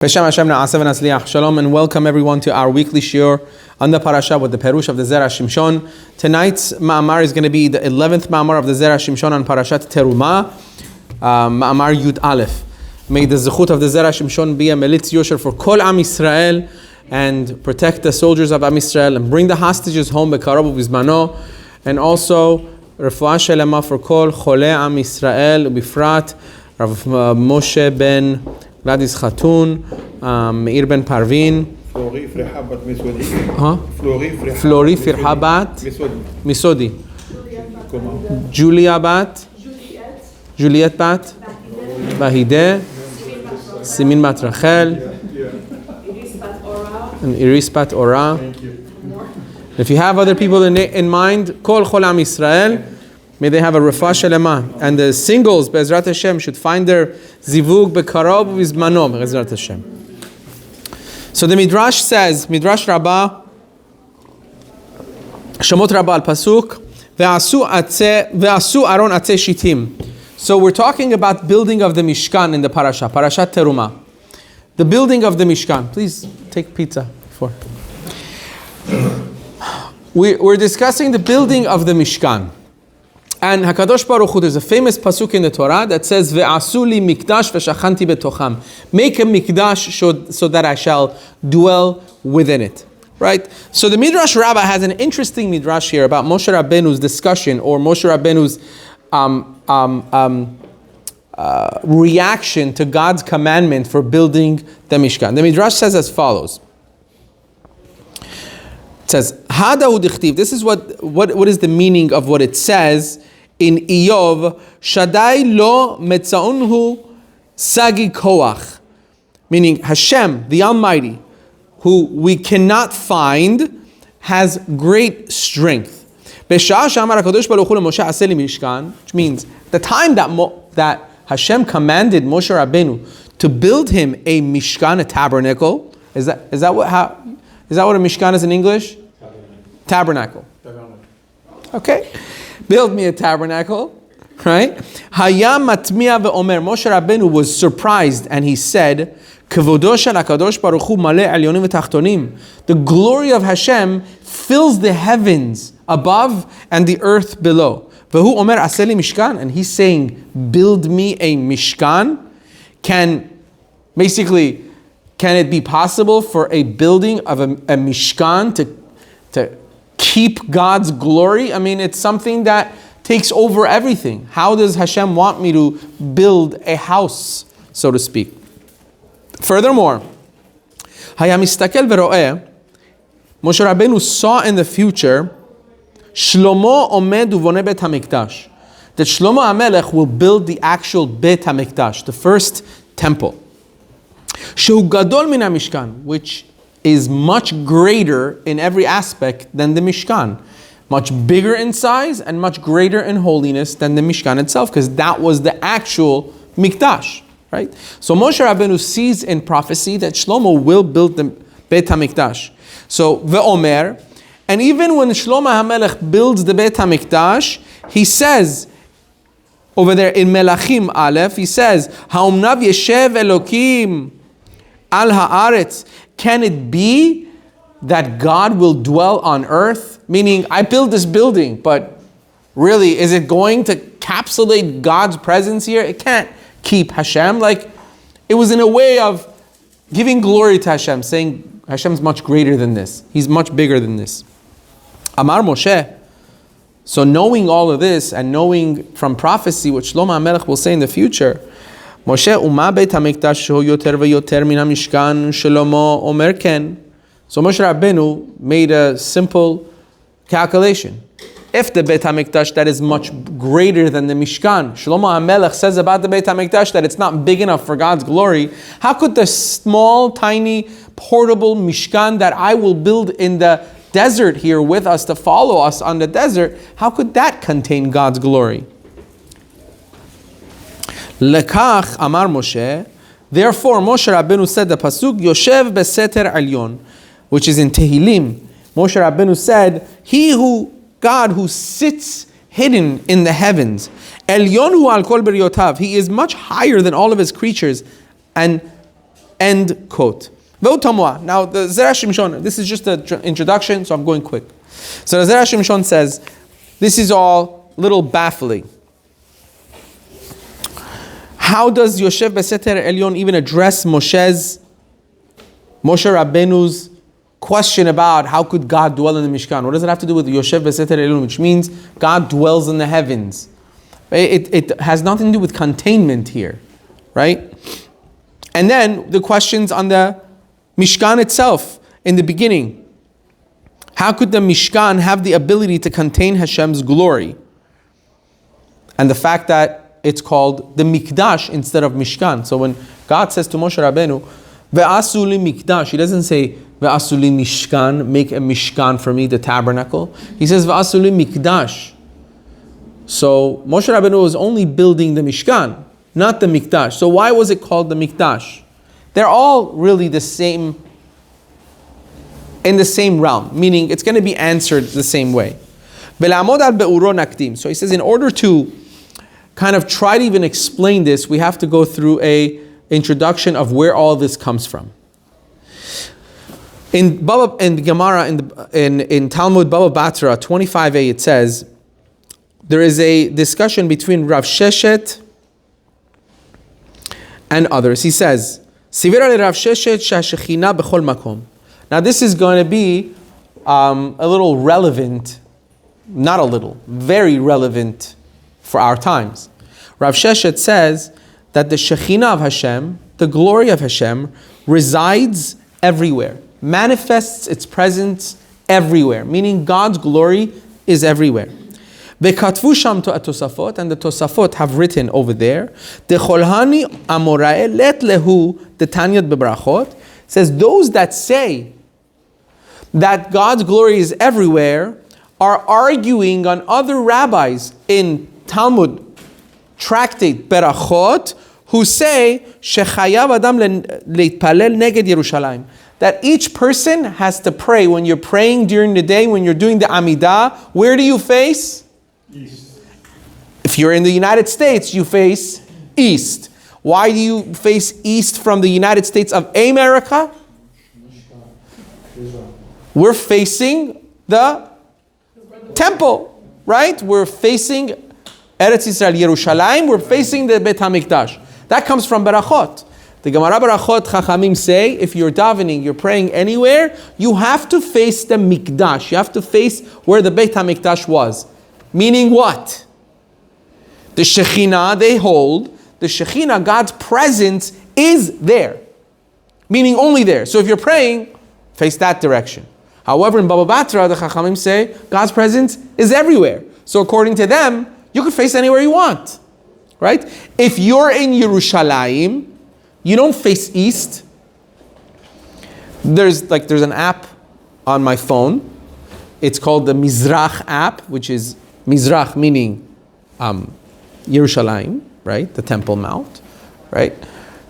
B'Shem Hashem na'aseh v'natzliach. Shalom and welcome everyone to our weekly shiur on the parasha with the Perush of the Zera Shimshon. Tonight's ma'amar is going to be the 11th ma'amar of the Zera Shimshon on Parashat Terumah, ma'amar Yud Aleph. May the zechut of the Zera Shimshon be a melitz yosher for Kol Am Yisrael and protect the soldiers of Am Yisrael and bring the hostages home bekarov u'bizmano, and also refuah shelema for Kol Chole Am Yisrael u'bifrat Rav Moshe ben Gladys Khatun, Meir ben Parvin, Flori Firhabat Misodi, Julia Bat, Juliet Bat, Bahide, Simin Bat Rachel, and Iris Bat Ora. If you have other people in mind, Kol Chol Am Yisrael, may they have a refuah shelema, and the singles Be'ezrat Hashem should find their zivug bekarov v'zmano Be'ezrat Hashem. So the Midrash says, Midrash Rabbah, Shemot Rabbah al Pasuk, ve'asu aron atzeh shitim. So we're talking about building of the Mishkan in the parasha, Parashat Terumah. The building of the Mishkan. Please take pizza before. We're discussing the building of the Mishkan. And Hakadosh Baruch Hu, there's a famous pasuk in the Torah that says, "Ve'asu li mikdash v'shachanti betocham." Make a mikdash so that I shall dwell within it. Right? So the Midrash Rabbah has an interesting midrash here about Moshe Rabbeinu's discussion, or Moshe Rabbeinu's reaction to God's commandment for building the Mishkan. The midrash says as follows. It says, "Hadahu dichtiv." This is what is the meaning of what it says in Iyov, Shaddai lo metzaunhu sagi koach, meaning Hashem, the Almighty, who we cannot find, has great strength. Which means the time that Hashem commanded Moshe Rabbeinu to build him a Mishkan, a tabernacle. Is that what a Mishkan is in English? Tabernacle. Okay. Build me a tabernacle, right? Hayam matmiya ve'omer. Moshe Rabbeinu was surprised and he said, Kavodo shel HaKadosh Baruch Hu maleh elyonim v'tachtonim. The glory of Hashem fills the heavens above and the earth below. Vehu omer aseli mishkan. And he's saying, build me a mishkan. Can it be possible for a building of a mishkan to keep God's glory? I mean, it's something that takes over everything. How does Hashem want me to build a house, so to speak? Furthermore, Hayamistakel veroeh, Moshe Rabbeinu saw in the future, Shlomo omed uvoneh bet hamikdash, that Shlomo HaMelech will build the actual Bet HaMikdash, the first temple. Shehu gadol min hamishkan, which is much greater in every aspect than the Mishkan. Much bigger in size and much greater in holiness than the Mishkan itself, because that was the actual Mikdash, right? So Moshe Rabbeinu sees in prophecy that Shlomo will build the Beit HaMikdash. So, ve'omer, and even when Shlomo HaMelech builds the Beit HaMikdash, he says, over there in Melachim Aleph, he says, Ha'omnav yeshev Elokim al haaretz. Can it be that God will dwell on earth? Meaning, I build this building, but really, is it going to encapsulate God's presence here? It can't keep Hashem. Like, it was in a way of giving glory to Hashem, saying Hashem's much greater than this. He's much bigger than this. Amar Moshe. So knowing all of this and knowing from prophecy what Shlomo HaMelech will say in the future, Moshe Uma Beit HaMikdash Shehu Yoter VeYoter Min HaMishkan Shlomo Omer Ken. So Moshe Rabbeinu made a simple calculation. If the Beit HaMikdash that is much greater than the Mishkan, Shlomo HaMelech says about the Beit HaMikdash that it's not big enough for God's glory, how could the small, tiny, portable Mishkan that I will build in the desert here with us to follow us on the desert, how could that contain God's glory? Lekach Amar Moshe. Therefore, Moshe Rabbeinu said the pasuk Yoshev beseter alyon, which is in Tehillim. Moshe Rabbeinu said, God who sits hidden in the heavens, Elyon hu al kol beryotav. He is much higher than all of his creatures, and End quote. Now the Zera Shimshon, this is just an introduction, so I'm going quick. So the Zera Shimshon says, this is all a little baffling. How does Yoshev Beseter Elyon even address Moshe Rabbeinu's question about how could God dwell in the Mishkan? What does it have to do with Yoshev Beseter Elyon, which means God dwells in the heavens? It has nothing to do with containment here, right? And then the questions on the Mishkan itself in the beginning. How could the Mishkan have the ability to contain Hashem's glory? And the fact that it's called the Mikdash instead of Mishkan. So when God says to Moshe Rabbeinu, Ve'asu li Mikdash, He doesn't say, Ve'asu li Mishkan, make a Mishkan for me, the tabernacle. He says, Ve'asu li Mikdash. So Moshe Rabbeinu was only building the Mishkan, not the Mikdash. So why was it called the Mikdash? They're all really the same, in the same realm, meaning it's going to be answered the same way. So he says, in order to kind of try to even explain this, we have to go through a introduction of where all this comes from. In Gemara, in Talmud Baba Batra 25a, it says, there is a discussion between Rav Sheshet and others. He says, now this is going to be a little relevant, not a little, very relevant for our times. Rav Sheshet says that the Shekhinah of Hashem, the glory of Hashem, resides everywhere, manifests its presence everywhere, meaning God's glory is everywhere. V'katvu sham to Tosafot, and the Tosafot have written over there, Decholhani amorae let lehu the Tanyat bebrachot, says those that say that God's glory is everywhere are arguing on other rabbis in Talmud tractate Berachot who say shechayav adam leitpalel neged Yerushalayim, that each person has to pray when you're praying during the day, when you're doing the Amidah. Where do you face? East. If you're in the United States, you face east. Why do you face east from the United States of America? We're facing the temple, right? We're facing Eretz Yisrael, Yerushalayim. We're facing the Beit HaMikdash. That comes from Berachot. The Gemara Berachot Chachamim say, if you're davening, you're praying anywhere, you have to face the Mikdash. You have to face where the Beit HaMikdash was. Meaning what? The Shekhinah, they hold, the Shekhinah, God's presence, is there. Meaning only there. So if you're praying, face that direction. However, in Baba Batra, the Chachamim say, God's presence is everywhere. So according to them, you can face anywhere you want. Right? If you're in Yerushalayim, you don't face east. There's an app on my phone. It's called the Mizrach app, which is Mizrach meaning Yerushalayim, right? The Temple Mount, right?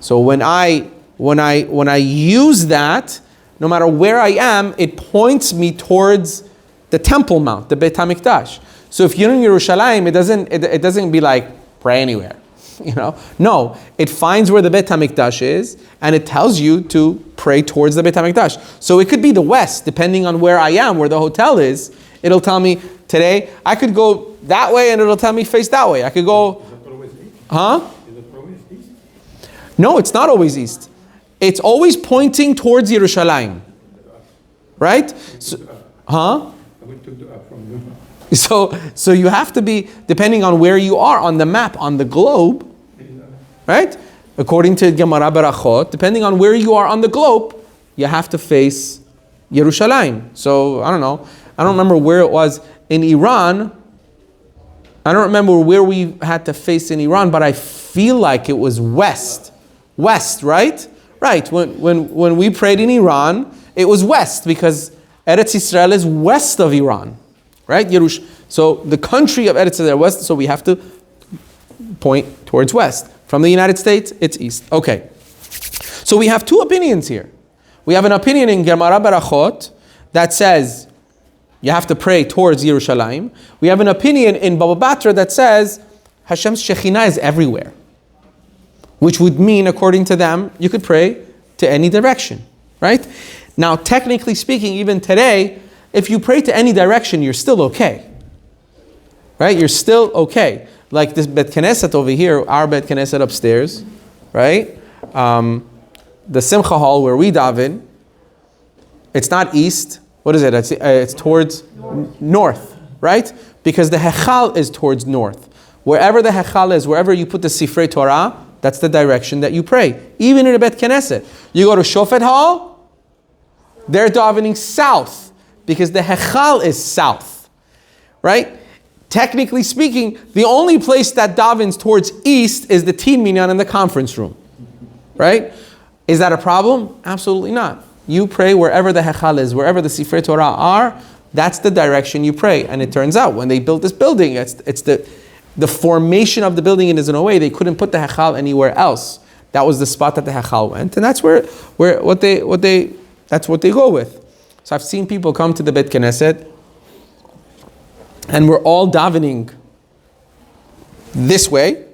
So when I use that, no matter where I am, it points me towards the Temple Mount, the Beit HaMikdash. So if you're in Yerushalayim, it doesn't be like pray anywhere, you know? No, it finds where the Beit HaMikdash is, and it tells you to pray towards the Beit HaMikdash. So it could be the west, depending on where I am, where the hotel is. It'll tell me today, I could go that way, and it'll tell me face that way. I could go, huh? Is it always east? No, it's not always east. It's always pointing towards Yerushalayim, right? So, huh? So you have to be, depending on where you are on the map, on the globe, right? According to Gemara Berachot, depending on where you are on the globe, you have to face Yerushalayim. So, I don't know. I don't remember where it was in Iran. I don't remember where we had to face in Iran, but I feel like it was west. West, right? Right. When we prayed in Iran, it was west because Eretz Yisrael is west of Iran. Right? So the country of Eretz Yisrael west, so we have to point towards west. From the United States, it's east. Okay. So we have two opinions here. We have an opinion in Gemara Berachot that says you have to pray towards Yerushalayim. We have an opinion in Baba Batra that says Hashem's Shekhinah is everywhere. Which would mean, according to them, you could pray to any direction, right? Now, technically speaking, even today, if you pray to any direction, you're still okay, right? You're still okay. Like this Bet Knesset over here, our Bet Knesset upstairs, right? The Simcha Hall where we daven, it's not east. What is it? It's towards north, right? Because the Hechal is towards north. Wherever the Hechal is, wherever you put the Sifrei Torah, that's the direction that you pray. Even in a Bet Knesset. You go to Shofet Hall, they're davening south because the Hechal is south, right? Technically speaking, the only place that davens towards east is the Teen Minyan in the conference room, right? Is that a problem? Absolutely not. You pray wherever the Hechal is, wherever the Sifrei Torah are, that's the direction you pray. And it turns out when they built this building, it's the formation of the building is in a way they couldn't put the Hechal anywhere else. That was the spot that the Hechal went, and that's that's what they go with. So I've seen people come to the Bet Knesset, and we're all davening this way,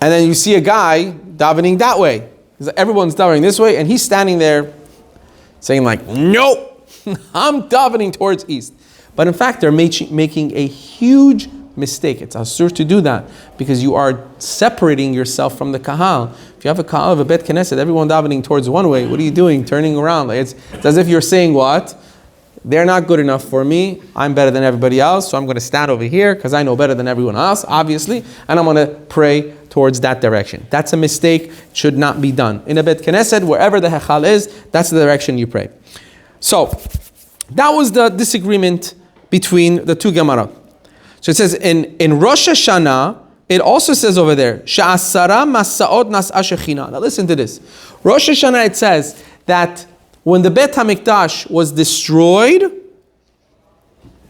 and then you see a guy davening that way. Everyone's davening this way, and he's standing there saying like, nope, I'm davening towards east. But in fact, they're making a huge mistake. It's asur to do that because you are separating yourself from the kahal. If you have a kahal of a Bet Knesset, everyone davening towards one way, what are you doing? Turning around. It's as if you're saying what? They're not good enough for me. I'm better than everybody else, so I'm going to stand over here because I know better than everyone else, obviously, and I'm going to pray towards that direction. That's a mistake. It should not be done. In a Bet Knesset, wherever the Hechal is, that's the direction you pray. So, that was the disagreement between the two Gemara. So it says in Rosh Hashanah, it also says over there, Sha'asara Masaot Nas'a Shechina. Now listen to this. Rosh Hashanah, it says that when the Bet HaMikdash was destroyed,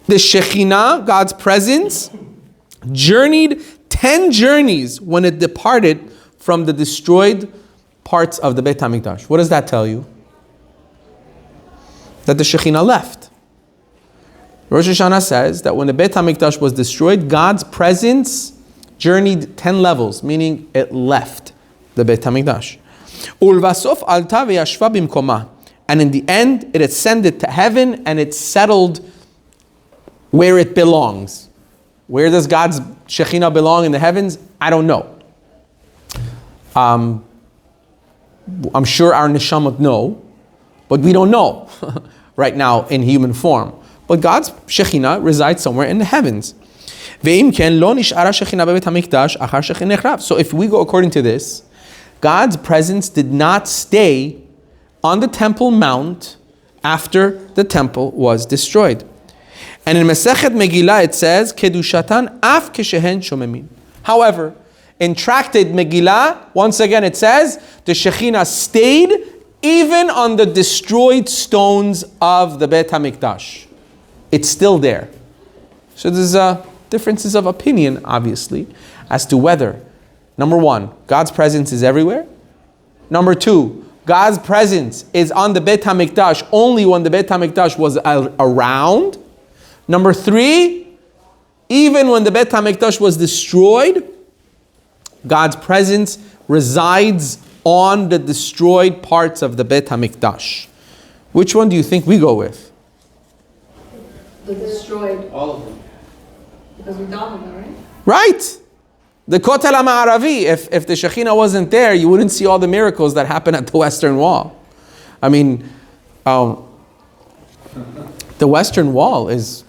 the Shekhinah, God's presence, journeyed 10 journeys when it departed from the destroyed parts of the Bet HaMikdash. What does that tell you? That the Shekhinah left. Rosh Hashanah says that when the Bet HaMikdash was destroyed, God's presence journeyed 10 levels, meaning it left the Bet HaMikdash. Ulvasof alta v'yashva bimkoma. And in the end, it ascended to heaven and it settled where it belongs. Where does God's Shekhinah belong in the heavens? I don't know. I'm sure our neshama know, but we don't know right now in human form. But God's Shekhinah resides somewhere in the heavens. So if we go according to this, God's presence did not stay on the Temple Mount after the temple was destroyed. And in Masechet Megillah it says, Kedushatan af keshehen shomemin. However, in Tractate Megillah, once again it says, the Shekhinah stayed even on the destroyed stones of the Bet HaMikdash. It's still there. So there's differences of opinion, obviously, as to whether, number one, God's presence is everywhere. Number two, God's presence is on the Bet HaMikdash only when the Bet HaMikdash was around. Number three, even when the Bet HaMikdash was destroyed, God's presence resides on the destroyed parts of the Bet HaMikdash. Which one do you think we go with? The destroyed. All of them. Because we dominate, right? Right. The Kotel HaMa'aravi, if the Shekhinah wasn't there, you wouldn't see all the miracles that happen at the Western Wall. I mean, the Western Wall is...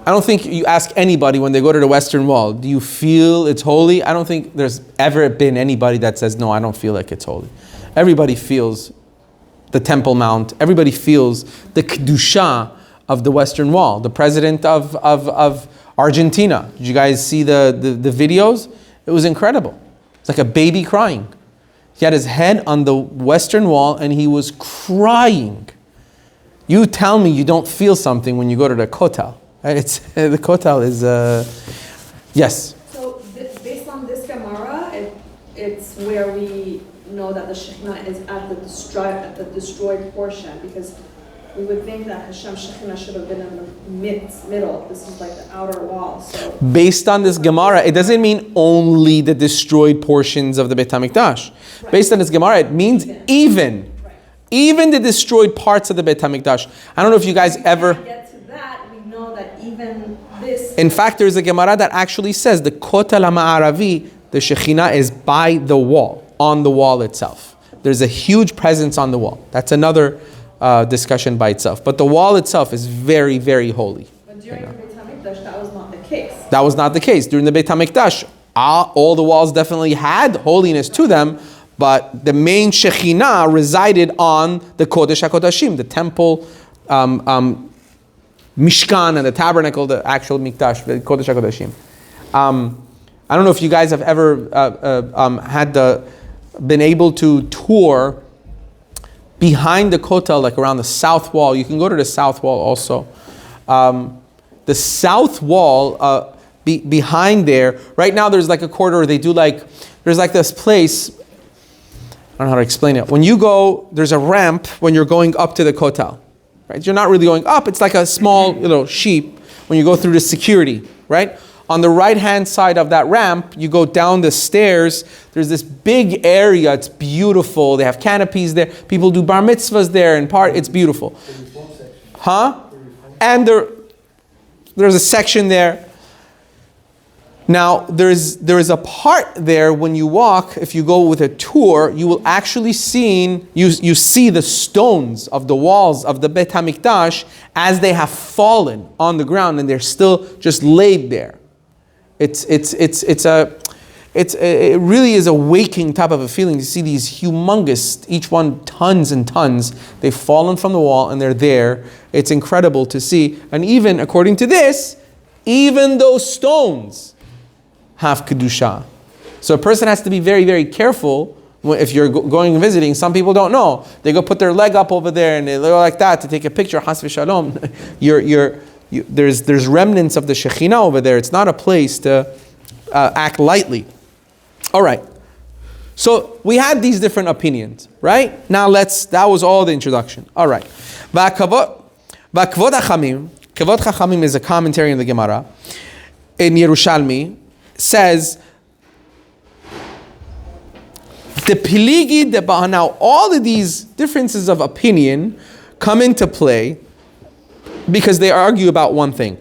I don't think you ask anybody when they go to the Western Wall, do you feel it's holy? I don't think there's ever been anybody that says, no, I don't feel like it's holy. Everybody feels the Temple Mount. Everybody feels the Kedusha of the Western Wall. The president of Argentina. Did you guys see the videos? It was incredible. It's like a baby crying. He had his head on the Western Wall and he was crying. You tell me you don't feel something when you go to the Kotel. Right? The Kotel is, yes? So based on this Gemara, it's where we know that the Shekhinah is at the destroyed portion, because we would think that Hashem Shekhinah should have been in the middle. This is like the outer wall. So Based on this Gemara, it doesn't mean only the destroyed portions of the Beit HaMikdash. Right. Based on this Gemara, it means even. Right. Even the destroyed parts of the Beit HaMikdash. I don't know if you guys ever... To get to that, we know that even this... In fact, there's a Gemara that actually says the Kotel HaMa'aravi, the Shekhinah is by the wall, on the wall itself. There's a huge presence on the wall. That's another discussion by itself. But the wall itself is very, very holy. But during the Beit HaMikdash, that was not the case. That was not the case. During the Beit HaMikdash, all the walls definitely had holiness to them, but the main Shekhinah resided on the Kodesh HaKodashim, the temple, Mishkan, and the tabernacle, the actual Mikdash, the Kodesh HaKodashim. I don't know if you guys have ever been able to tour behind the Kotel, like around the south wall. You can go to the south wall also. The south wall, behind there, right now there's like a corridor, there's like this place, I don't know how to explain it. When you go, there's a ramp when you're going up to the Kotel, right? You're not really going up, it's like a small sheep when you go through the security, right? On the right-hand side of that ramp, you go down the stairs, there's this big area, it's beautiful, they have canopies there, people do bar mitzvahs there, it's beautiful. And there's a section there. Now, there is a part there when you walk, if you go with a tour, you will actually you see the stones of the walls of the Beit HaMikdash as they have fallen on the ground and they're still just laid there. It really is a waking type of a feeling to see these humongous, each one tons and tons. They've fallen from the wall and they're there. It's incredible to see. And even according to this, even those stones have kedusha. So a person has to be very, very careful if you're going and visiting. Some people don't know. They go put their leg up over there and they go like that to take a picture. Has v'shalom. There's remnants of the Shekhinah over there. It's not a place to act lightly. All right. So we had these different opinions, right? Now that was all the introduction. All right. Kavod Chachamim is a commentary in the Gemara in Yerushalmi. Says the piligi de ba. Now all of these differences of opinion come into play because they argue about one thing.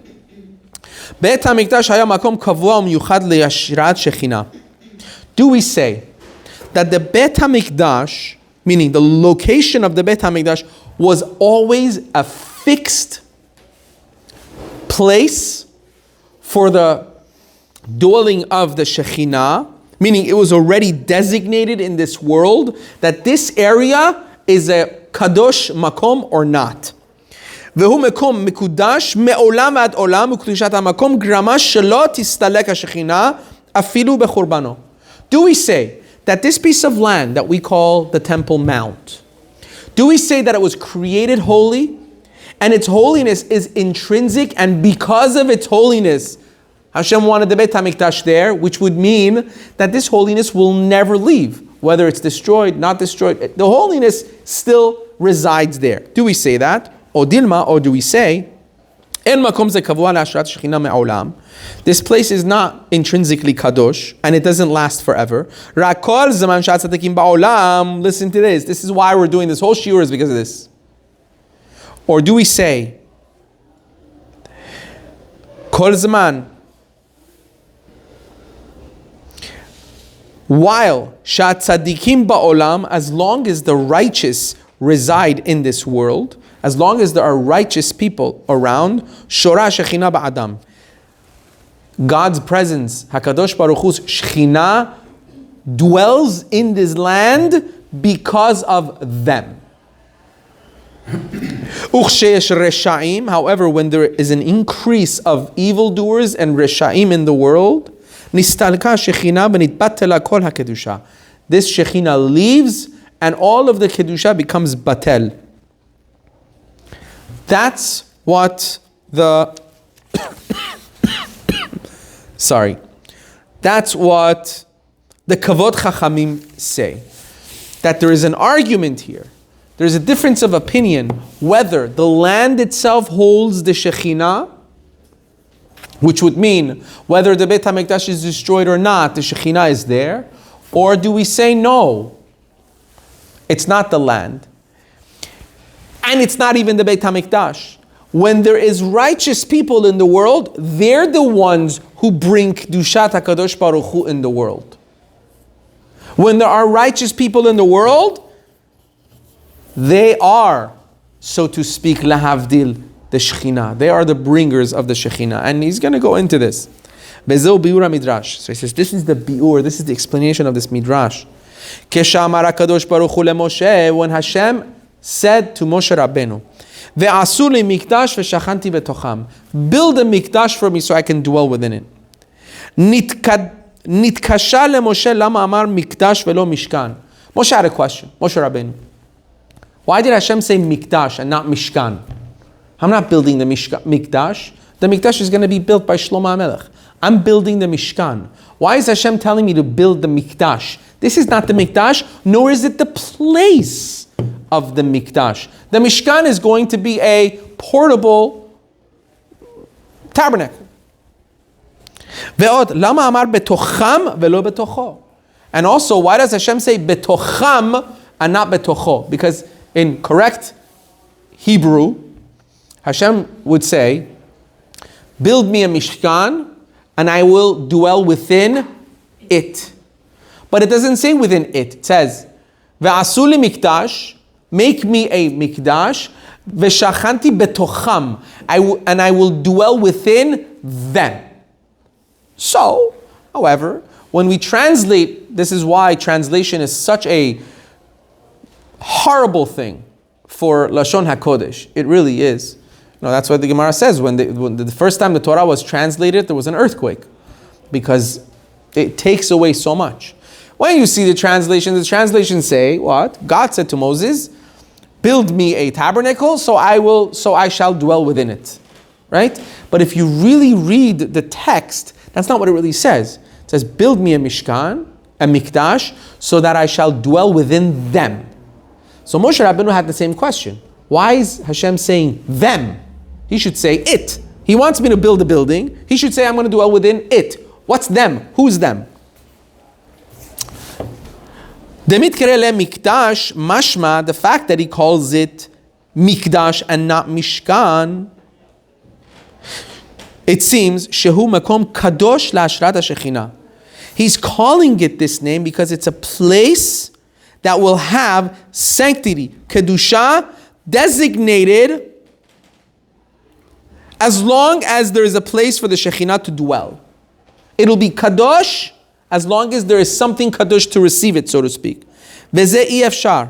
Beit HaMikdash haya makom kavua umiyuchad leyashrat Shekhinah. Do we say that the Beit HaMikdash, meaning the location of the Beit HaMikdash, was always a fixed place for the dwelling of the Shekhinah, meaning it was already designated in this world that this area is a kadosh makom or not? והוא מקום מקודש מעולם ועד עולם וקדושת המקום גרמה שלא תסתלק השכינה אפילו בחורבנו. Do we say that this piece of land that we call the Temple Mount, do we say that it was created holy and its holiness is intrinsic, and because of its holiness Hashem wanted the Beit HaMikdash there, which would mean that this holiness will never leave, whether it's destroyed, not destroyed. The holiness still resides there. Do we say that? Or Dilma, or do we say, this place is not intrinsically kadosh, and it doesn't last forever. Listen to this. This is why we're doing this whole shiur, is because of this. Or do we say, Kol Zaman, while Shat Tzadikim Ba'olam, as long as the righteous reside in this world, as long as there are righteous people around, Shora Shekhinah Ba'adam, God's presence, HaKadosh Baruch Hu's Shekhinah, dwells in this land because of them. However, when there is an increase of evildoers and Resha'im in the world, this Shekhinah leaves and all of the Kedusha becomes batel. That's what that's what the Kavod Chachamim say. That there is an argument here there's a difference of opinion whether the land itself holds the Shekhinah, which would mean whether the Beit HaMikdash is destroyed or not, the Shekhinah is there, or do we say no, it's not the land, and it's not even the Beit HaMikdash. When there is righteous people in the world, they're the ones who bring Kedushat HaKadosh Baruch Hu in the world. When there are righteous people in the world, they are, so to speak, lahavdil, the Shekhinah. They are the bringers of the Shekhinah. And he's going to go into this. Bezeu biur midrash. So he says, this is the biur, this is the explanation of this midrash. Keshamar HaKadosh Baruch Hu leMoshe, when Hashem said to Moshe Rabbeinu, Ve'asu li mikdash ve'shachanti betocham. Build a mikdash for me so I can dwell within it. Nitkasha leMoshe lama amar mikdash ve'lo mishkan. Moshe had a question. Moshe Rabbeinu, why did Hashem say mikdash and not mishkan? I'm not building the mikdash. The mikdash is going to be built by Shlomo HaMelech. I'm building the mishkan. Why is Hashem telling me to build the mikdash? This is not the mikdash, nor is it the place of the mikdash. The mishkan is going to be a portable tabernacle. And also, why does Hashem say betocham and not betocho? Because in correct Hebrew, Hashem would say, build me a mishkan and I will dwell within it. But it doesn't say within it. It says, ve'asu li mikdash, make me a mikdash, ve'shachanti betocham, and I will dwell within them. So, however, when we translate, this is why translation is such a horrible thing for Lashon HaKodesh. It really is. No, that's what the Gemara says. When the first time the Torah was translated, there was an earthquake because it takes away so much. When you see the translations say what? God said to Moses, "Build me a tabernacle, so I shall dwell within it." Right? But if you really read the text, that's not what it really says. It says, "Build me a mishkan, a mikdash, so that I shall dwell within them." So Moshe Rabbeinu had the same question. Why is Hashem saying them? He should say it. He wants me to build a building. He should say I'm going to dwell within it. What's them? Who's them? Mikdash mashma, the fact that he calls it mikdash and not mishkan, it seems shehu makom kadosh la'ashrat hashekhinah. He's calling it this name because it's a place that will have sanctity, kedusha, designated as long as there is a place for the Shekhinah to dwell. It'll be kadosh as long as there is something kadosh to receive it, so to speak. Veze efshar.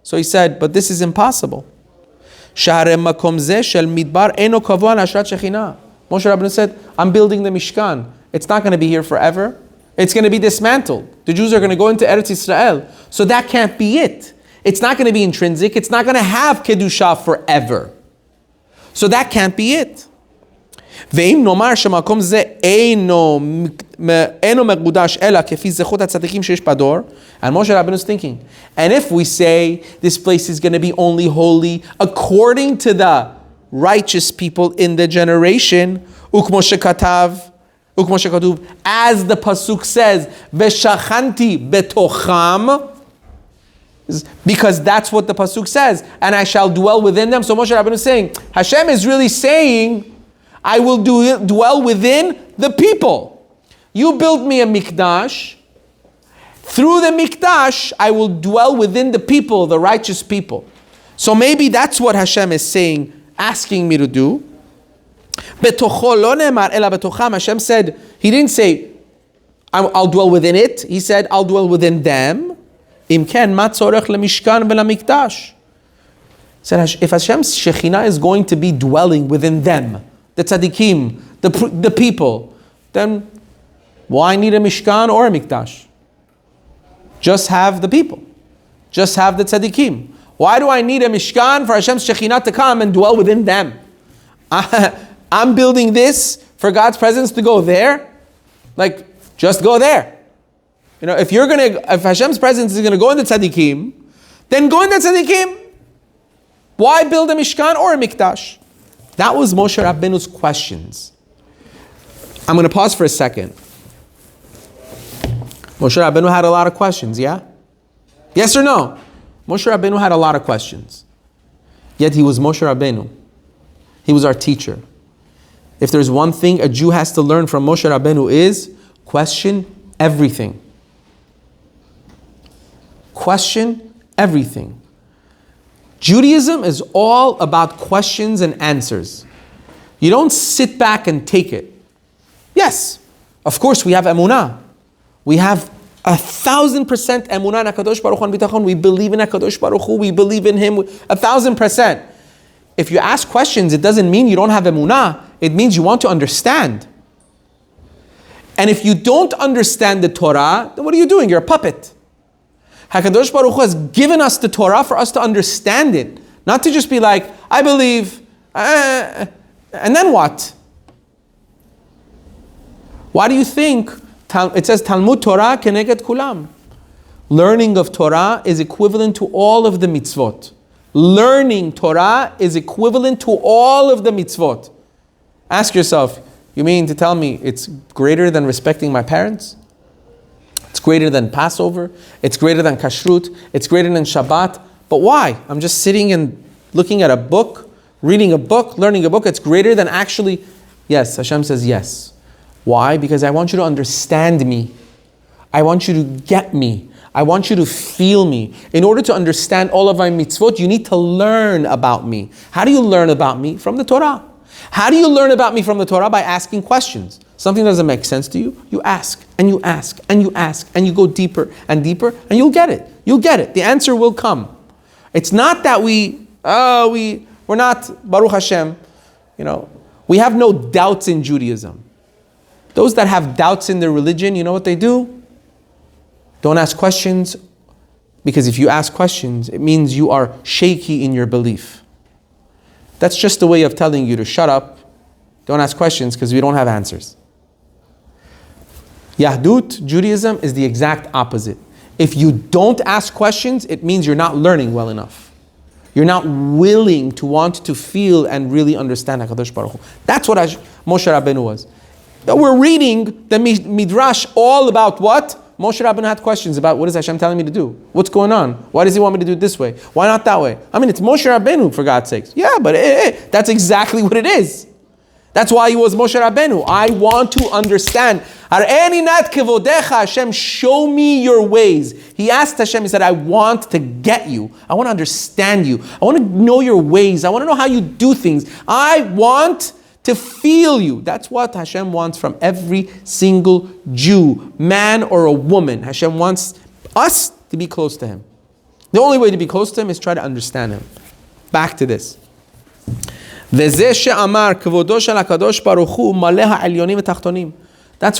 So he said, but this is impossible. Sha'arei makom zeh shel midbar eno kavua la'ashrat Shekhinah. Moshe Rabbeinu said, I'm building the Mishkan. It's not going to be here forever. It's going to be dismantled. The Jews are going to go into Eretz Yisrael. So that can't be it. It's not going to be intrinsic. It's not going to have Kedusha forever. So that can't be it. ואם נאמר שמקום זה אינו מקודש אלא כפי זכות הצדיקים שיש בדור, and Moshe Rabbeinu is thinking, and if we say this place is going to be only holy according to the righteous people in the generation, וכמו שכתוב, as the pasuk says, ושכנתי בתוכם, because that's what the pasuk says, and I shall dwell within them. So Moshe Rabbeinu is saying, Hashem is really saying, I will dwell within the people. You build me a mikdash. Through the mikdash, I will dwell within the people, the righteous people. So maybe that's what Hashem is saying, asking me to do. Hashem said, He didn't say, I'll dwell within it. He said, I'll dwell within them. He said, if Hashem's Shekhinah is going to be dwelling within them, the tzaddikim, the people, then why need a mishkan or a mikdash? Just have the people. Just have the tzaddikim. Why do I need a mishkan for Hashem's Shekhinah to come and dwell within them? I'm building this for God's presence to go there. Like, just go there. You know, if Hashem's presence is gonna go in the tzaddikim, then go in the tzaddikim. Why build a Mishkan or a Mikdash? That was Moshe Rabbeinu's questions. I'm going to pause for a second. Moshe Rabbeinu had a lot of questions, yeah? Yes or no? Moshe Rabbeinu had a lot of questions. Yet he was Moshe Rabbeinu. He was our teacher. If there's one thing a Jew has to learn from Moshe Rabbeinu is question everything. Question everything. Judaism is all about questions and answers. You don't sit back and take it. Yes, of course we have emunah. We have 1,000% emunah in HaKadosh Baruch Hu and bitachon. We believe in HaKadosh Baruch Hu. We believe in Him 1,000%. If you ask questions, it doesn't mean you don't have emunah. It means you want to understand. And if you don't understand the Torah, then what are you doing? You're a puppet. HaKadosh Baruch Hu has given us the Torah for us to understand it. Not to just be like, I believe, and then what? Why do you think it says Talmud Torah keneged kulam? Learning of Torah is equivalent to all of the mitzvot. Learning Torah is equivalent to all of the mitzvot. Ask yourself, you mean to tell me it's greater than respecting my parents? It's greater than Passover? It's greater than Kashrut? It's greater than Shabbat? But why? I'm just sitting and looking at a book, reading a book, learning a book. It's greater than actually... Yes, Hashem says yes. Why? Because I want you to understand me. I want you to get me. I want you to feel me. In order to understand all of my mitzvot, you need to learn about me. How do you learn about me? From the Torah. How do you learn about me from the Torah? By asking questions. Something doesn't make sense to you, you ask, and you ask, and you ask, and you go deeper and deeper, and you'll get it. You'll get it. The answer will come. It's not that we're not, Baruch Hashem, we have no doubts in Judaism. Those that have doubts in their religion, you know what they do? Don't ask questions, because if you ask questions, it means you are shaky in your belief. That's just a way of telling you to shut up, don't ask questions, because we don't have answers. Yahdut, Judaism, is the exact opposite. If you don't ask questions, it means you're not learning well enough. You're not willing to want to feel and really understand HaKadosh Baruch Hu. That's what Moshe Rabbeinu was. We're reading the Midrash all about what? Moshe Rabbeinu had questions about, what is Hashem telling me to do? What's going on? Why does He want me to do it this way? Why not that way? I mean, it's Moshe Rabbeinu, for God's sakes. Yeah, but that's exactly what it is. That's why he was Moshe Rabbeinu. I want to understand. Ar'eni nat kevodecha, Hashem, show me your ways. He asked Hashem, he said, I want to get you. I want to understand you. I want to know your ways. I want to know how you do things. I want to feel you. That's what Hashem wants from every single Jew, man or a woman. Hashem wants us to be close to Him. The only way to be close to Him is try to understand Him. Back to this. That's when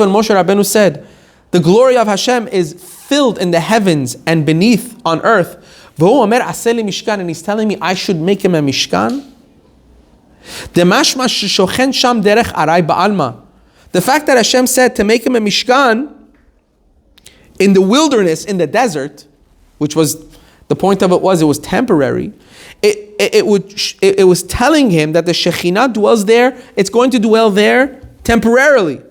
Moshe Rabbeinu said, the glory of Hashem is filled in the heavens and beneath on earth. And He's telling me I should make Him a Mishkan. The fact that Hashem said to make Him a Mishkan in the wilderness, in the desert, which was, the point of it was temporary. It was telling Him that the Shekhinah dwells there, it's going to dwell there temporarily.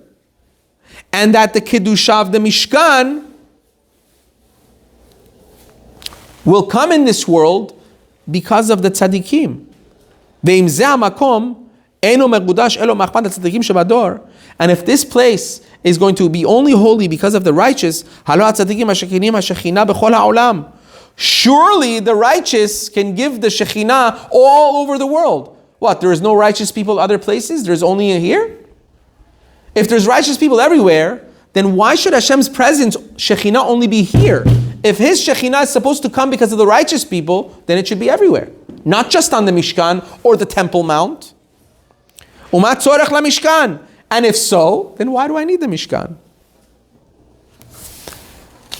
And that the Kedusha of the Mishkan will come in this world because of the tzaddikim. And if this place is going to be only holy because of the righteous, surely the righteous can give the Shekhinah all over the world. What, there is no righteous people other places? There's only here? If there's righteous people everywhere, then why should Hashem's presence, Shekhinah, only be here? If His Shekhinah is supposed to come because of the righteous people, then it should be everywhere. Not just on the Mishkan or the Temple Mount. Umat tzorech la Mishkan. And if so, then why do I need the Mishkan?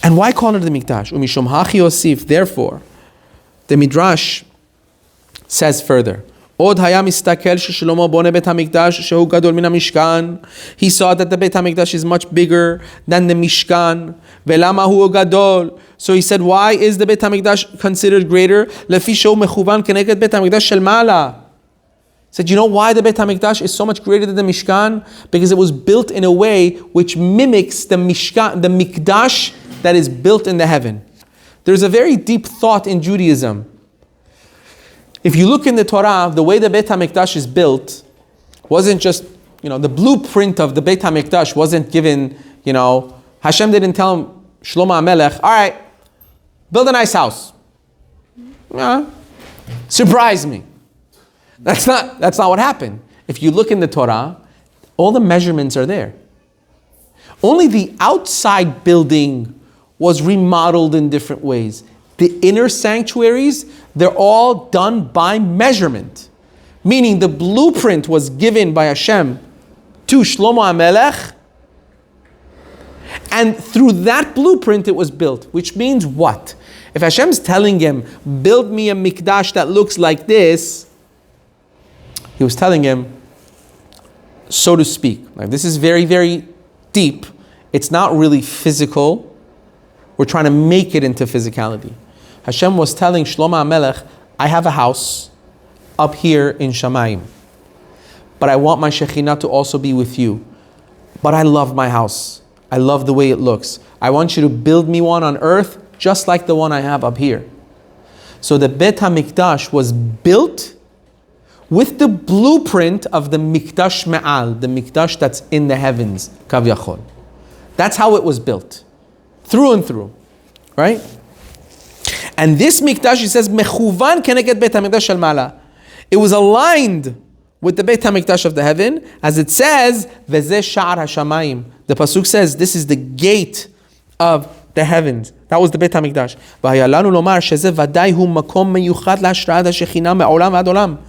And why call it the Mikdash? Umishom hachi osif. Therefore, the Midrash says further. Od haya mistakel sheshlomo bone bet hamikdash shehu gadol min hamishkan. He saw that the Bet Hamikdash is much bigger than the Mishkan. Velama hu gadol So he said, why is the Beit HaMikdash considered greater? Lefi shehu mechuvan keneged Beit HaMikdash shel ma'ala. He said, you know why the Beit HaMikdash is so much greater than the Mishkan? Because it was built in a way which mimics the Mishkan, the Mikdash that is built in the heaven. There's a very deep thought in Judaism. If you look in the Torah, the way the Beit HaMikdash is built wasn't just, the blueprint of the Beit HaMikdash wasn't given, Hashem didn't tell him, Shlomo HaMelech, all right, build a nice house. Surprise me. That's not what happened. If you look in the Torah, all the measurements are there. Only the outside building was remodeled in different ways. The inner sanctuaries, they're all done by measurement. Meaning the blueprint was given by Hashem to Shlomo HaMelech, and through that blueprint it was built. Which means what? If Hashem's telling him, build me a mikdash that looks like this, he was telling him, so to speak. Like, this is very, very deep. It's not really physical. We're trying to make it into physicality. Hashem was telling Shlomo HaMelech, I have a house up here in Shamayim, but I want my Shekhinah to also be with you. But I love my house. I love the way it looks. I want you to build me one on earth just like the one I have up here. So the Beit HaMikdash was built with the blueprint of the Mikdash Me'al, the Mikdash that's in the heavens, Kavyachol. That's how it was built, through and through, right? And this Mikdash, he says, Mechuvan keneged Beit HaMikdash shel Ma'ala. It was aligned with the Beit HaMikdash of the heaven, as it says, V'zeh Sha'ar HaShamayim. The Pasuk says, this is the gate of the heavens. That was the Beit HaMikdash. V'haya lanu lomar shezeh vaday hu makom meyuchad la'ashra'at HaShekhinah me'olam v'ad olam.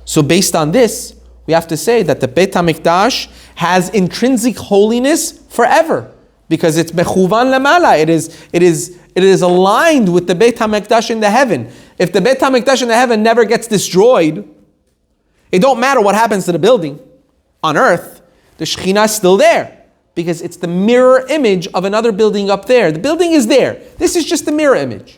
So based on this, we have to say that the Beit HaMikdash has intrinsic holiness forever, because it's mechuvan lamala. It is aligned with the Beit HaMikdash in the heaven. If the Beit HaMikdash in the heaven never gets destroyed, it don't matter what happens to the building on earth. The Shekhinah is still there, because it's the mirror image of another building up there. The building is there. This is just the mirror image.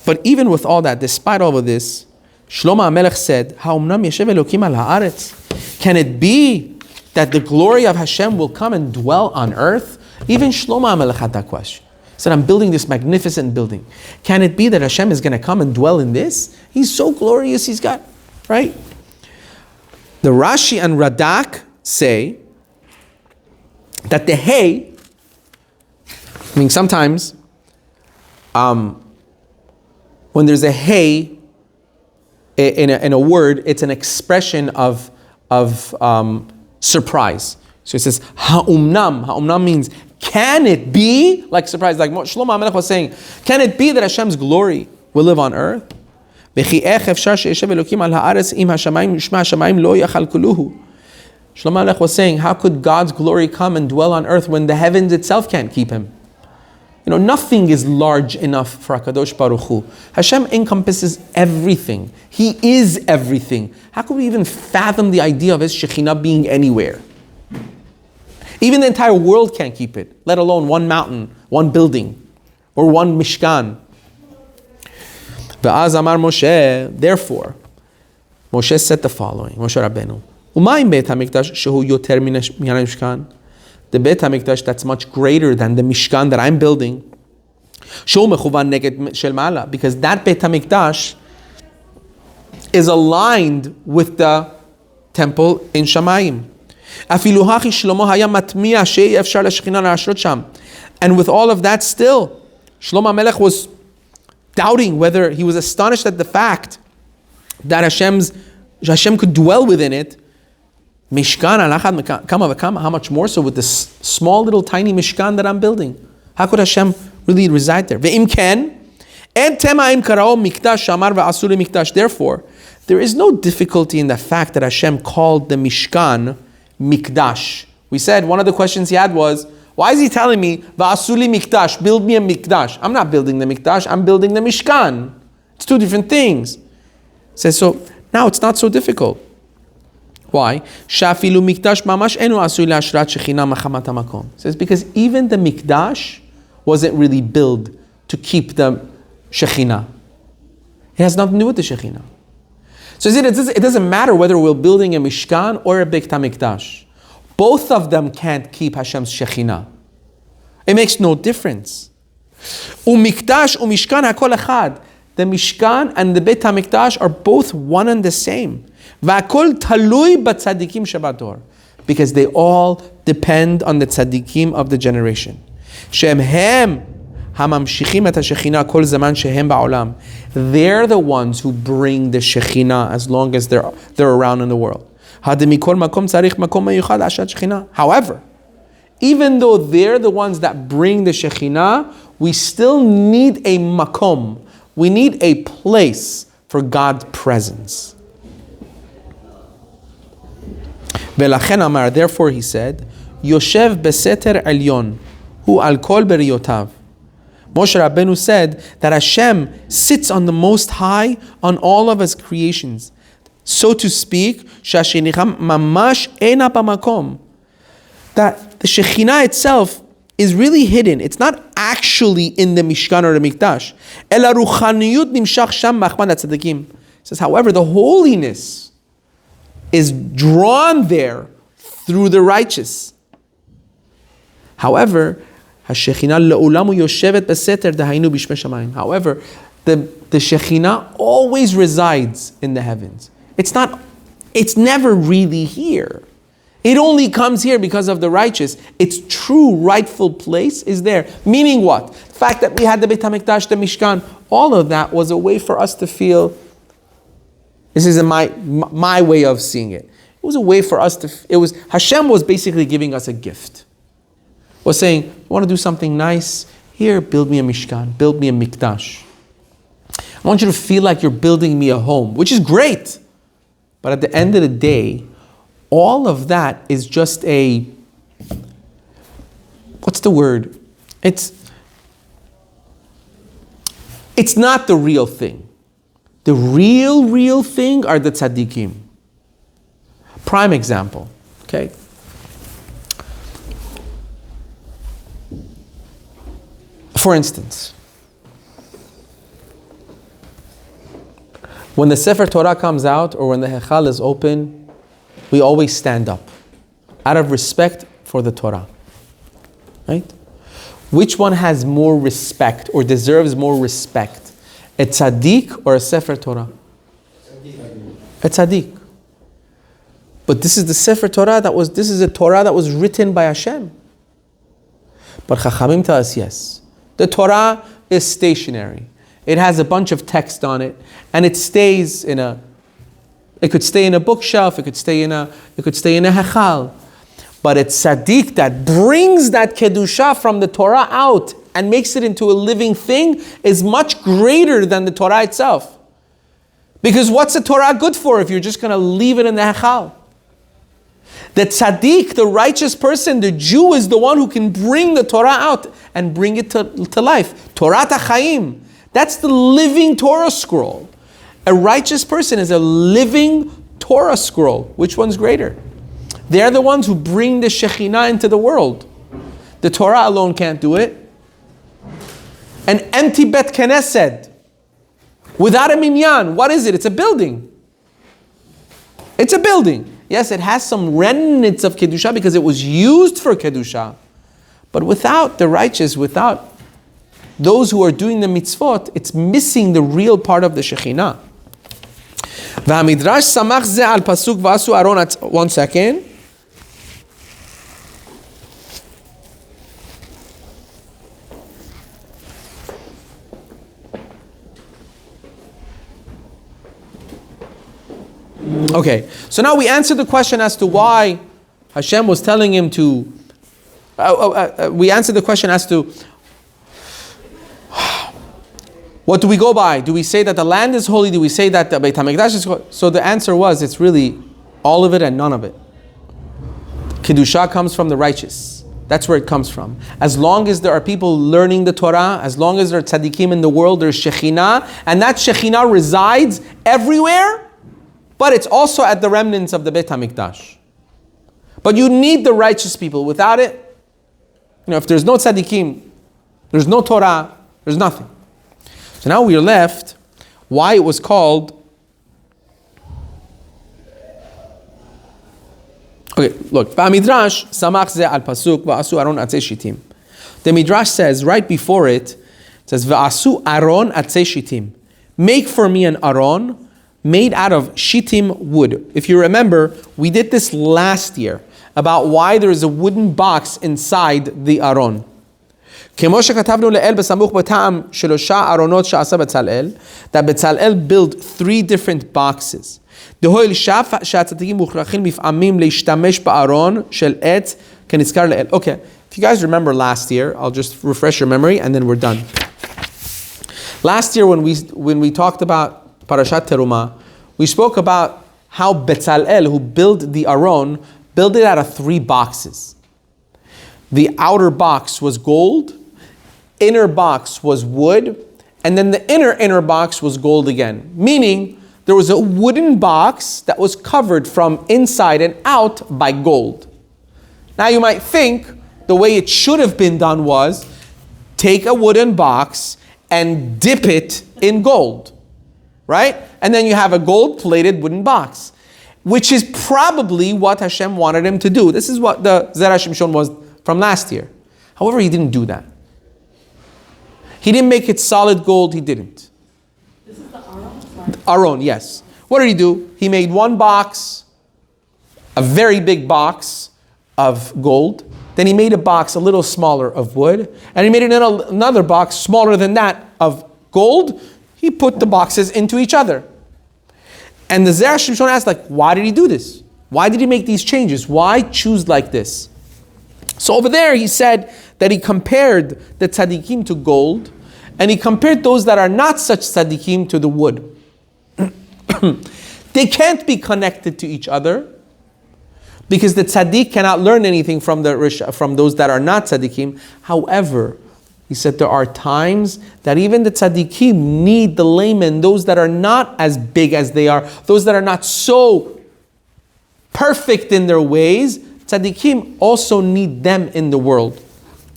But even with all that, despite all of this, Shlomo HaMelech said, "Ha'omnam yeshev Elokim al haaretz?" Can it be that the glory of Hashem will come and dwell on earth? Even Shlomo HaMelech had that question. He said, I'm building this magnificent building. Can it be that Hashem is going to come and dwell in this? He's so glorious, he's got, right? The Rashi and Radak say that the hay, sometimes, when there's a hay in a word, it's an expression of surprise. So it says ha'umnam. Ha'umnam means, can it be, like surprise, like Shlomo HaMelech was saying, can it be that Hashem's glory will live on earth? Shlomo HaMelech was saying, how could God's glory come and dwell on earth when the heavens itself can't keep him? Nothing is large enough for HaKadosh Baruch Hu. Hashem encompasses everything. He is everything. How could we even fathom the idea of his Shekhinah being anywhere? Even the entire world can't keep it, let alone one mountain, one building, or one Mishkan. V'az amar Moshe, therefore, Moshe said the following, Moshe Rabbeinu, Umayim Beit HaMikdash shehu yoter min HaMishkan. The Beit HaMikdash that's much greater than the Mishkan that I'm building. Shehu mechuvan neged shel ma'ala, because that Beit HaMikdash is aligned with the temple in Shamayim. Afilu hachi Shlomo haya matmiya she'ei efshar leShekhinah la'ashrot sham. And with all of that still, Shlomo HaMelech was doubting whether, he was astonished at the fact that Hashem could dwell within it. Mishkan alachad kama v'kama, how much more so with this small little tiny Mishkan that I'm building? How could Hashem really reside there? Ve'im ken, en tema im karao mikdash shamar v'asur mikdash. Therefore, there is no difficulty in the fact that Hashem called the Mishkan Mikdash. We said one of the questions he had was, why is he telling me, v'asuli mikdash, build me a mikdash? I'm not building the mikdash, I'm building the Mishkan. It's two different things. He says, so now it's not so difficult. Why? Shafilu mikdash mamash enu asui la'ashrat shechina machamat hamakom. It says because even the mikdash wasn't really built to keep the shechina. It has nothing to do with the shechina. So it doesn't matter whether we're building a mishkan or a beit hamikdash. Both of them can't keep Hashem's shechina. It makes no difference. Umikdash umishkan hakol echad. The mishkan and the beit hamikdash are both one and the same. V'akol talui b'tzadikim shabador, because they all depend on the tzadikim of the generation. Shem hem hamamshichim et hashechina kol zaman shehem ba'olam. They're the ones who bring the shechina as long as they're around in the world. However, even though they're the ones that bring the shechina, we still need a makom. We need a place for God's presence. Therefore he said, Yoshev beseter elyon, hu al kol beriyotav. Moshe Rabbeinu said that Hashem sits on the Most High on all of His creations. So to speak, mamash ena b'makom. That the Shekhinah itself is really hidden. It's not actually in the Mishkan or the Mikdash. Ela ruchaniyut nimshach sham machman hatzadikim. It says, however, the holiness is drawn there through the righteous. However, Hashekhinah le'ulamu yoshevet beseter dahainu b'shmei shamayim. However, the Shekhinah always resides in the heavens. It's never really here. It only comes here because of the righteous. Its true rightful place is there. Meaning what? The fact that we had the Beit HaMikdash, the Mishkan, all of that was a way for us to feel, this is my way of seeing it. It was a way for us to, Hashem was basically giving us a gift. Was saying, you want to do something nice? Here, build me a Mishkan, build me a Mikdash. I want you to feel like you're building me a home, which is great. But at the end of the day, all of that is just what's the word? It's not the real thing. The real thing are the tzaddikim. Prime example, okay? For instance, when the Sefer Torah comes out or when the Hechal is open, we always stand up out of respect for the Torah. Right? Which one has more respect or deserves more respect? A tzaddik or a Sefer Torah? A tzaddik. But this is the Sefer Torah this is a Torah that was written by Hashem. But Chachamim tell us yes. The Torah is stationary. It has a bunch of text on it, and it stays it could stay in a bookshelf, it could stay in a hechal. But it's tzaddik that brings that kedusha from the Torah out and makes it into a living thing is much greater than the Torah itself. Because what's the Torah good for if you're just going to leave it in the hechal? The tzaddik, the righteous person, the Jew is the one who can bring the Torah out and bring it to life. Torah HaChaim. That's the living Torah scroll. A righteous person is a living Torah scroll. Which one's greater? They're the ones who bring the Shekhinah into the world. The Torah alone can't do it. An empty Bet Knesset without a minyan, what is it? It's a building. It's a building. Yes, it has some remnants of Kedusha because it was used for Kedusha. But without the righteous, without those who are doing the mitzvot, it's missing the real part of the Shekhinah. והמדרש סמך זה על פסוק ועשו ארון, 1 second. Okay, so now we answered the question as to why Hashem was telling him to, we answered the question as to, what do we go by? Do we say that the land is holy? Do we say that the Beit HaMikdash is holy? So the answer was, it's really all of it and none of it. Kedusha comes from the righteous. That's where it comes from. As long as there are people learning the Torah, as long as there are tzaddikim in the world, there's Shekhinah, and that Shekhinah resides everywhere, but it's also at the remnants of the Beit HaMikdash. But you need the righteous people. Without it, if there's no tzaddikim, there's no Torah, there's nothing. So now we are left, why it was called. Okay, look. Midrash samach ze al pasuk va'asu aron atzei shitim. The Midrash says right before it says va'asu aron atzei shitim. Make for me an aron made out of shittim wood. If you remember, we did this last year about why there is a wooden box inside the aron. כמו שכתבנו לאל בסמוך בטעם שלושה ארונות שעשה בצלאל, that בצלאל built 3 different boxes. דהוי שהצדיקים מוכרחים לפעמים להשתמש בארון של עץ כנזכר לאל. Okay, if you guys remember last year, I'll just refresh your memory and then we're done. Last year when we talked about Parashat Terumah, we spoke about how Bezalel, who built the Aron, built it out of 3 boxes. The outer box was gold, inner box was wood, and then the inner box was gold again. Meaning, there was a wooden box that was covered from inside and out by gold. Now you might think the way it should have been done was take a wooden box and dip it in gold, right? And then you have a gold-plated wooden box, which is probably what Hashem wanted him to do. This is what the Zera Shimshon was from last year. However, he didn't do that. He didn't make it solid gold, he didn't. This is the Aron? Aron, yes. What did he do? He made one box, a very big box of gold. Then he made a box a little smaller of wood. And he made another box smaller than that of gold. He put the boxes into each other. And the Zera Shimshon asked, why did he do this? Why did he make these changes? Why choose like this? So over there he said that he compared the tzaddikim to gold, and he compared those that are not such tzaddikim to the wood. They can't be connected to each other because the tzaddik cannot learn anything from those that are not tzaddikim. However, he said there are times that even the tzaddikim need the laymen, those that are not as big as they are, those that are not so perfect in their ways. Tzaddikim also need them in the world.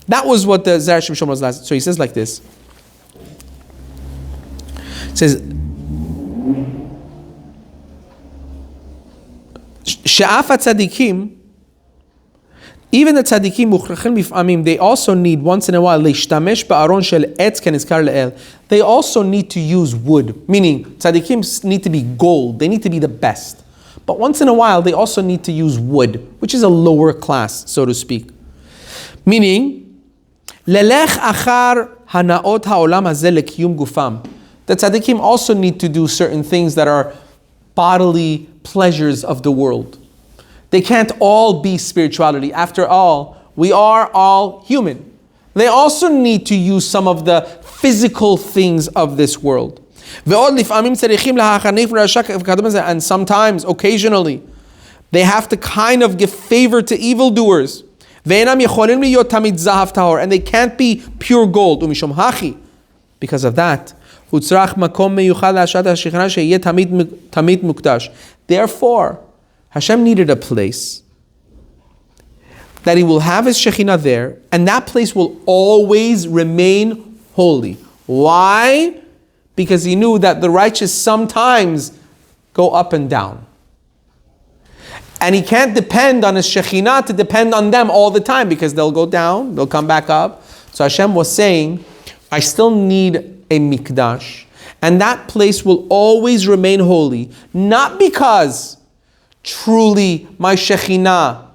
That was what the Zera Shimshon was last. So he says like this. It says, Sha'af tzaddikim, even the tzaddikim mukhrachin bif'amim, they also need once in a while leishtamesh ba'aron shel etz kenizkar le'el. They also need to use wood, meaning tzaddikim need to be gold. They need to be the best. But once in a while, they also need to use wood, which is a lower class, so to speak. Meaning, lelech achar hanaot haolam hazeh lekiyum gufam. The tzaddikim also need to do certain things that are bodily pleasures of the world. They can't all be spirituality. After all, we are all human. They also need to use some of the physical things of this world. And sometimes, occasionally, they have to kind of give favor to evildoers. And they can't be pure gold. Because of that, therefore, Hashem needed a place that He will have His Shekhinah there, and that place will always remain holy. Why? Because He knew that the righteous sometimes go up and down. And He can't depend on His Shekhinah to depend on them all the time, because they'll go down, they'll come back up. So Hashem was saying, I still need a mikdash, and that place will always remain holy, not because truly my Shekhinah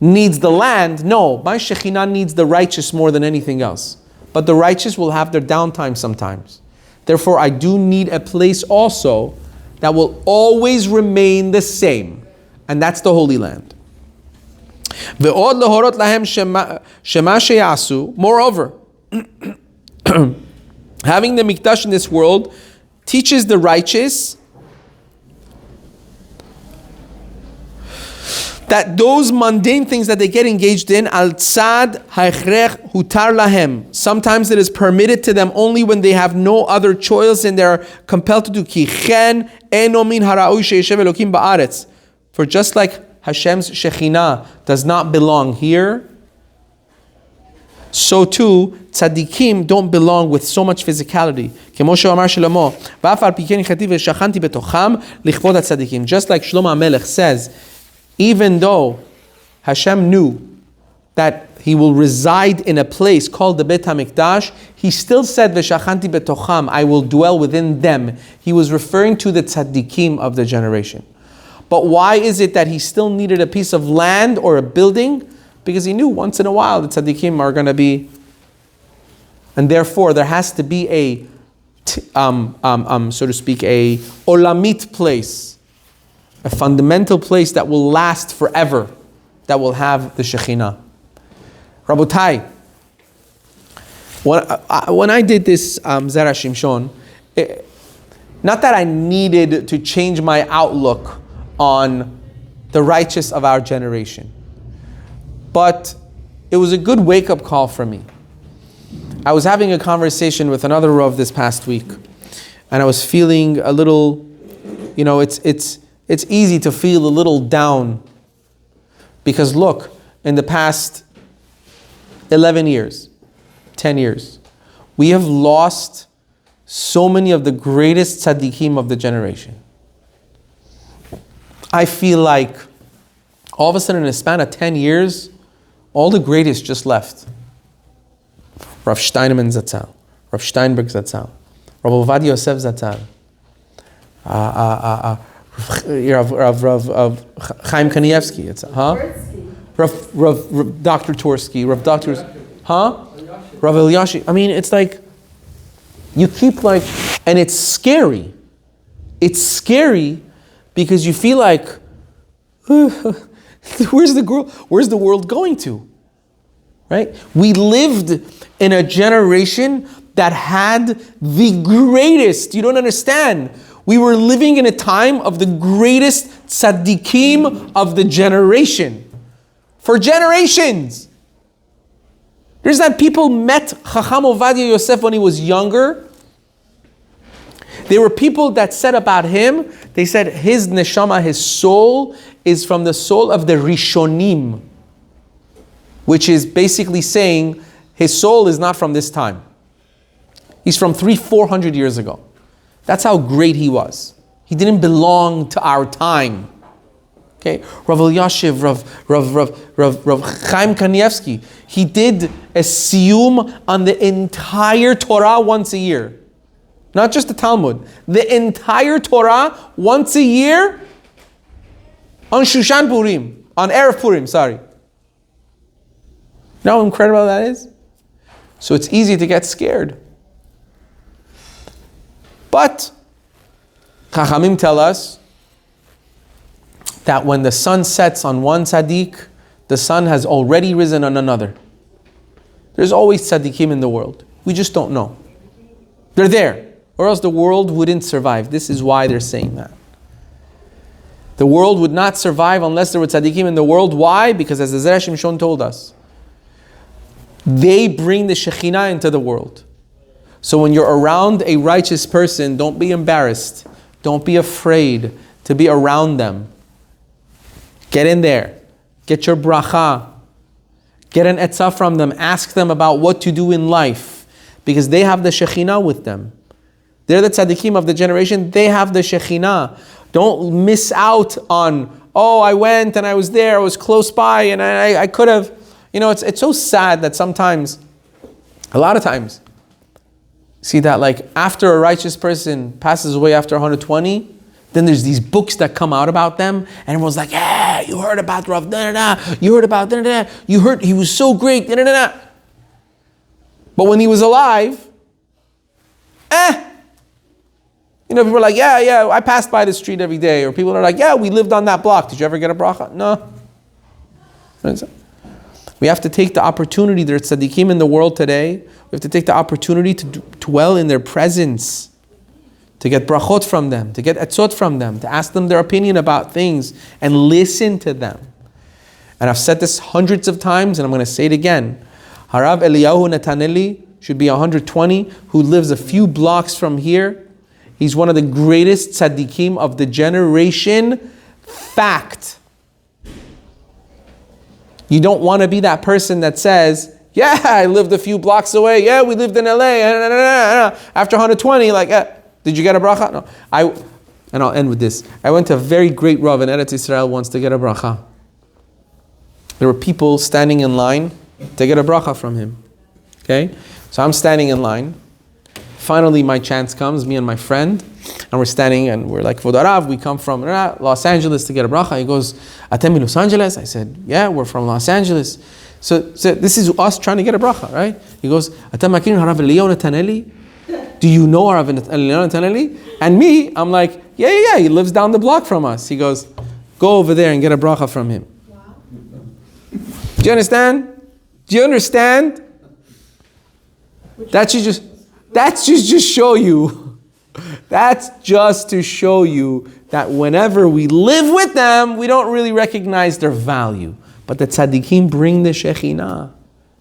needs the land. No, my Shekhinah needs the righteous more than anything else. But the righteous will have their downtime sometimes. Therefore, I do need a place also that will always remain the same. And that's the Holy Land. Moreover, having the mikdash in this world teaches the righteous that those mundane things that they get engaged in, al tzad ha'ichrech hutar lahem. Sometimes it is permitted to them only when they have no other choice and they are compelled to do. Ki chen eno min hara'ui she'yeshev Elokim ba'aretz. For just like Hashem's Shekhinah does not belong here, so too tzaddikim don't belong with so much physicality. Just like Shlomo HaMelech says, even though Hashem knew that he will reside in a place called the Beit HaMikdash, he still said, V'shachanti betocham, I will dwell within them. He was referring to the tzaddikim of the generation. But why is it that he still needed a piece of land or a building? Because he knew once in a while the tzaddikim are going to be, and therefore there has to be a, so to speak, a olamit place, a fundamental place that will last forever, that will have the Shekhinah. Rabotai, when I did this Zera Shimshon, not that I needed to change my outlook on the righteous of our generation, but it was a good wake-up call for me. I was having a conversation with another Rav this past week, and I was feeling a little, it's easy to feel a little down, because look, in the past 11 years, 10 years, we have lost so many of the greatest tzaddikim of the generation. I feel like all of a sudden in a span of 10 years, all the greatest just left. Rav Steinemann Zatzal, Rav Steinberg Zatzal, Rav Ovadia Yosef Zatzal, Rav Chaim Kanievsky, Rav Dr. Torsky, Rav Dr. Rav Elyashi. I mean, it's like, you keep like, and it's scary. It's scary because you feel like, where's the world going to? Right? We lived in a generation that had the greatest, you don't understand. We were living in a time of the greatest tzaddikim of the generation. For generations. There's that people met Chacham Ovadia Yosef when he was younger. There were people that said about him, they said his neshama, his soul, is from the soul of the Rishonim, which is basically saying his soul is not from this time. He's from 300-400 years ago. That's how great he was. He didn't belong to our time. Okay, Rav Elyashiv, Rav Chaim Kanievsky, he did a siyum on the entire Torah once a year. Not just the Talmud. The entire Torah once a year on Shushan Purim, on Erev Purim, sorry. You know how incredible that is? So it's easy to get scared. But Chachamim tell us that when the sun sets on one tzaddik, the sun has already risen on another. There's always tzaddikim in the world. We just don't know. They're there, or else the world wouldn't survive. This is why they're saying that. The world would not survive unless there were tzaddikim in the world. Why? Because as the Zera Shimshon told us, they bring the Shekhinah into the world. So when you're around a righteous person, don't be embarrassed. Don't be afraid to be around them. Get in there. Get your bracha. Get an etzah from them. Ask them about what to do in life. Because they have the Shekhinah with them. They're the tzaddikim of the generation. They have the Shekhinah. Don't miss out on, I went and I was there, I was close by and I could have. It's so sad that sometimes, a lot of times, see that like after a righteous person passes away after 120, then there's these books that come out about them, and everyone's like, "Yeah, you heard about Rav da-da-da, you heard about da-da-da, you heard he was so great, da-da-da-da." But when he was alive, people are like, yeah, I passed by the street every day. Or people are like, yeah, we lived on that block. Did you ever get a bracha? No. We have to take the opportunity. There's tzaddikim in the world today. We have to take the opportunity to dwell in their presence, to get brachot from them, to get etzot from them, to ask them their opinion about things and listen to them. And I've said this hundreds of times, and I'm going to say it again. Harav Eliyahu Netaneli should be 120, who lives a few blocks from here. He's one of the greatest tzaddikim of the generation. Fact. You don't want to be that person that says, yeah, I lived a few blocks away. Yeah, we lived in LA. After 120, like, did you get a bracha? No. And I'll end with this. I went to a very great Rav in Eretz Yisrael once to get a bracha. There were people standing in line to get a bracha from him. Okay? So I'm standing in line. Finally, my chance comes, me and my friend, and we're standing and we're like, Kvod Harav, we come from Los Angeles to get a bracha. He goes, Atem in Los Angeles? I said, yeah, we're from Los Angeles. So this is us trying to get a bracha, right? He goes, Atem makirin Harav Eliyahu Netaneli? Do you know Harav Eliyahu Netaneli? And me, I'm like, yeah, he lives down the block from us. He goes, go over there and get a bracha from him. Wow. Do you understand? Do you understand? That should just show you. That's just to show you that whenever we live with them, we don't really recognize their value. But the tzaddikim bring the Shekhinah.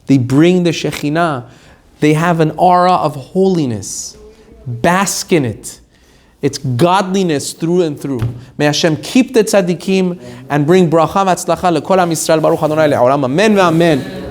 They bring the Shekhinah. They have an aura of holiness. Bask in it. It's godliness through and through. May Hashem keep the tzaddikim and bring bracha v'atzlacha lekol Am Yisrael. Baruch Adonai le'olam. Amen ve'amen.